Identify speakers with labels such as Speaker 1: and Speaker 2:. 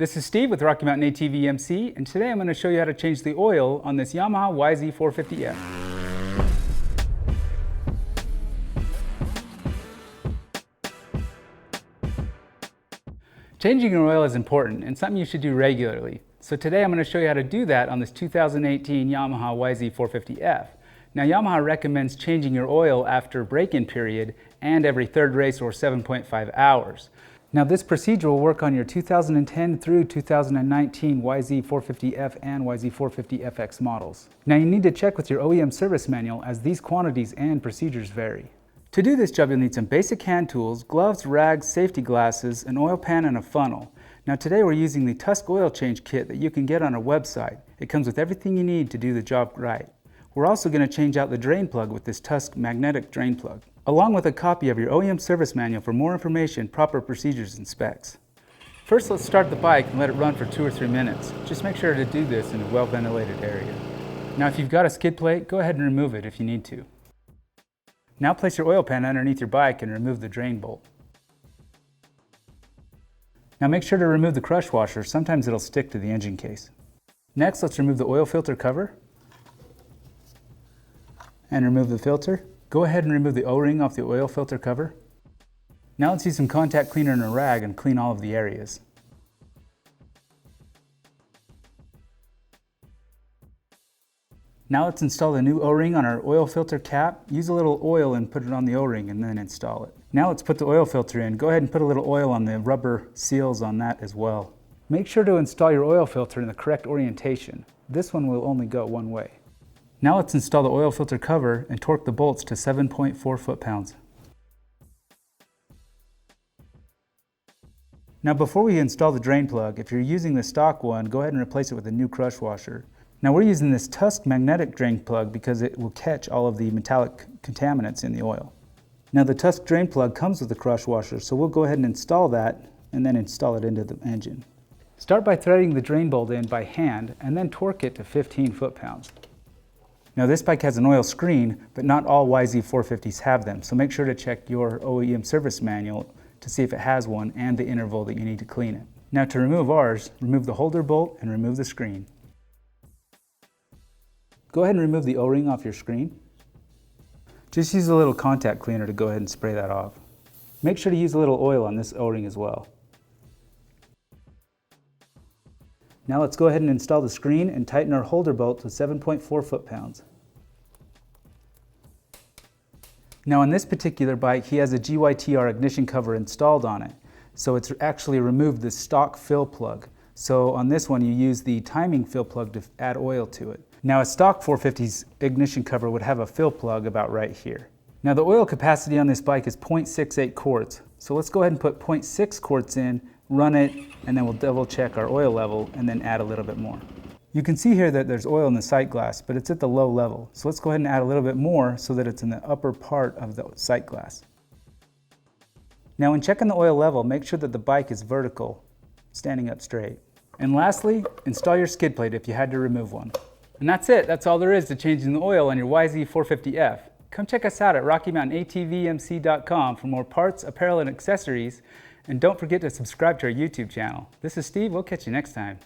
Speaker 1: This is Steve with Rocky Mountain ATV MC, and today I'm going to show you how to change the oil on this Yamaha YZ450F. Changing your oil is important and something you should do regularly. So today I'm going to show you how to do that on this 2018 Yamaha YZ450F. Now Yamaha recommends changing your oil after break-in period and every third race or 7.5 hours. Now this procedure will work on your 2010 through 2019 YZ450F and YZ450FX models. Now you need to check with your OEM service manual as these quantities and procedures vary. To do this job you'll need some basic hand tools, gloves, rags, safety glasses, an oil pan and a funnel. Now today we're using the Tusk oil change kit that you can get on our website. It comes with everything you need to do the job right. We're also going to change out the drain plug with this Tusk magnetic drain plug, along with a copy of your OEM service manual for more information, proper procedures, and specs. First, let's start the bike and let it run for 2 or 3 minutes. Just make sure to do this in a well-ventilated area. Now, if you've got a skid plate, go ahead and remove it if you need to. Now place your oil pan underneath your bike and remove the drain bolt. Now make sure to remove the crush washer. Sometimes it'll stick to the engine case. Next, let's remove the oil filter cover and remove the filter. Go ahead and remove the O-ring off the oil filter cover. Now let's use some contact cleaner and a rag and clean all of the areas. Now let's install the new O-ring on our oil filter cap. Use a little oil and put it on the O-ring and then install it. Now let's put the oil filter in. Go ahead and put a little oil on the rubber seals on that as well. Make sure to install your oil filter in the correct orientation. This one will only go one way. Now let's install the oil filter cover and torque the bolts to 7.4 foot-pounds. Now before we install the drain plug, if you're using the stock one, go ahead and replace it with a new crush washer. Now we're using this Tusk magnetic drain plug because it will catch all of the metallic contaminants in the oil. Now the Tusk drain plug comes with the crush washer, so we'll go ahead and install that and then install it into the engine. Start by threading the drain bolt in by hand and then torque it to 15 foot-pounds. Now this bike has an oil screen, but not all YZ450s have them, so make sure to check your OEM service manual to see if it has one and the interval that you need to clean it. Now to remove ours, remove the holder bolt and remove the screen. Go ahead and remove the O-ring off your screen. Just use a little contact cleaner to go ahead and spray that off. Make sure to use a little oil on this O-ring as well. Now let's go ahead and install the screen and tighten our holder bolt to 7.4 foot-pounds. Now on this particular bike, he has a GYTR ignition cover installed on it. So it's actually removed the stock fill plug. So on this one, you use the timing fill plug to add oil to it. Now a stock 450's ignition cover would have a fill plug about right here. Now the oil capacity on this bike is 0.68 quarts. So let's go ahead and put 0.6 quarts in, run it, and then we'll double check our oil level and then add a little bit more. You can see here that there's oil in the sight glass, but it's at the low level. So let's go ahead and add a little bit more so that it's in the upper part of the sight glass. Now when checking the oil level, make sure that the bike is vertical, standing up straight. And lastly, install your skid plate if you had to remove one. And that's it. That's all there is to changing the oil on your YZ450F. Come check us out at RockyMountainATVMC.com for more parts, apparel, and accessories. And don't forget to subscribe to our YouTube channel. This is Steve. We'll catch you next time.